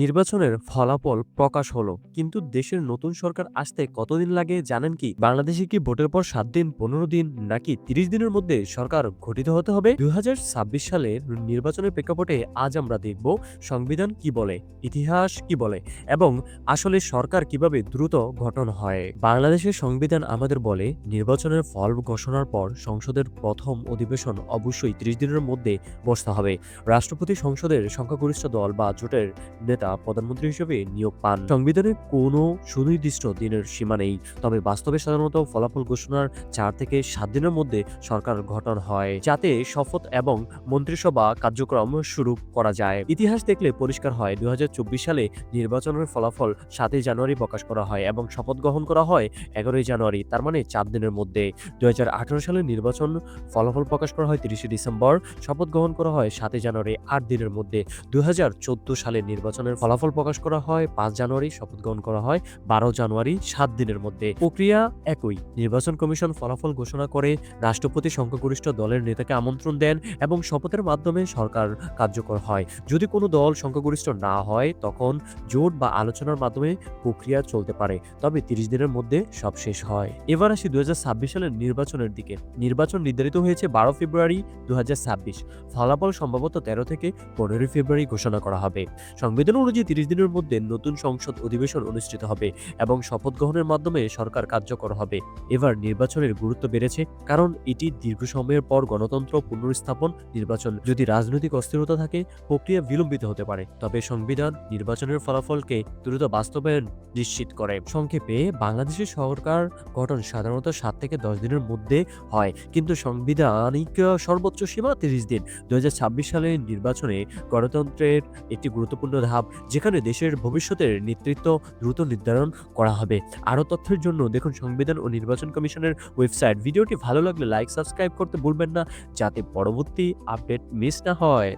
নির্বাচনের ফলাফল প্রকাশ হলো, কিন্তু দেশের নতুন সরকার আসতে কতদিন লাগে জানেন কি? বাংলাদেশে কি ভোটের পর 7 দিন, 15 দিন নাকি 30 দিনের মধ্যে সরকার গঠিত হতে হবে? 2026 সালের নির্বাচনের প্রেক্ষাপটে আজ আমরা দেখব সংবিধান কি বলে, ইতিহাস কি বলে এবং আসলে সরকার কিভাবে দ্রুত গঠন হয়। বাংলাদেশের সংবিধান আমাদের বলে নির্বাচনের ফল ঘোষণার পর সংসদের প্রথম অধিবেশন অবশ্যই 30 দিনের মধ্যে বসতে হবে। রাষ্ট্রপতি সংসদের সংখ্যাগরিষ্ঠ দল বা জোটের নেতা প্রধানমন্ত্রী হিসেবে নিয়োগ পান। সংবিধানে কোনো সুনির্দিষ্ট দিনের সীমা নেই, তবে বাস্তবে সাধারণত ফলাফল ঘোষণার 4 থেকে 7 দিনের মধ্যে সরকার গঠন হয়, যাতে শপথ এবং মন্ত্রিসভা কার্যক্রম শুরু করা যায়। ইতিহাস দেখলে পরিষ্কার হয় 2024 সালে নির্বাচনের ফলাফল 7 জানুয়ারি প্রকাশ করা হয় এবং শপথ গ্রহণ করা হয় 11 জানুয়ারি, তার মানে 4 দিনের মধ্যে। 2018 সালে নির্বাচন ফলাফল প্রকাশ করা হয় 30 ডিসেম্বর, শপথ গ্রহণ করা হয় 7 জানুয়ারি, 8 দিনের মধ্যে। 2014 সালে নির্বাচনের ফলাফল প্রকাশ করা হয় 5 জানুয়ারি, শপথ গ্রহণ করা হয় 12 জানুয়ারি, 7 দিনের মধ্যে। প্রক্রিয়া একই। নির্বাচন কমিশন ফলাফল ঘোষণা করে, রাষ্ট্রপতি সংখ্যাগরিষ্ঠ দলের নেতাকে আমন্ত্রণ দেন এবং শপথের মাধ্যমে সরকার কার্যকর হয়। যদি কোনো দল সংখ্যাগরিষ্ঠ না হয়, তখন জোট বা আলোচনার মাধ্যমে প্রক্রিয়া চলতে পারে, তবে 30 দিনের মধ্যে সব শেষ হয়। এবার আসি 2026 সালের নির্বাচনের দিকে। নির্বাচন নির্ধারিত হয়েছে 12 ফেব্রুয়ারি 2026। ফলাফল সম্ভবত 13 থেকে 15 ফেব্রুয়ারি ঘোষণা করা হবে। সংবিধান অনুযায়ী 30 দিনের মধ্যে নতুন সংসদ অধিবেশন অনুষ্ঠিত হবে এবং শপথ গ্রহণের মাধ্যমে সরকার কার্যকর হবে। এবার নির্বাচনের গুরুত্ব বেড়েছে, কারণ এটি দীর্ঘ সময়ের পর গণতন্ত্র পুনরস্থাপন নির্বাচন। যদি রাজনৈতিক অস্থিরতা থাকে, প্রক্রিয়া বিলম্বিত হতে পারে, তবে সংবিধান নির্বাচনের ফলাফলকে দ্রুত বাস্তবায়ন নিশ্চিত করে। সংক্ষেপে, বাংলাদেশের সরকার গঠন সাধারণত 7 থেকে 10 দিনের মধ্যে হয়, কিন্তু সাংবিধানিক সর্বোচ্চ সীমা 30 দিন। 2026 সালের নির্বাচনে গণতন্ত্রের একটি গুরুত্বপূর্ণ ধাপ, যেখানে দেশের ভবিষ্যতের নেতৃত্ব দ্রুত নির্ধারণ করা হবে। আরও তথ্যের জন্য দেখুন সংবিধান ও নির্বাচন কমিশনের ওয়েবসাইট। ভিডিওটি ভালো লাগলে লাইক, সাবস্ক্রাইব করতে ভুলবেন না, যাতে পরবর্তী আপডেট মিস না হয়।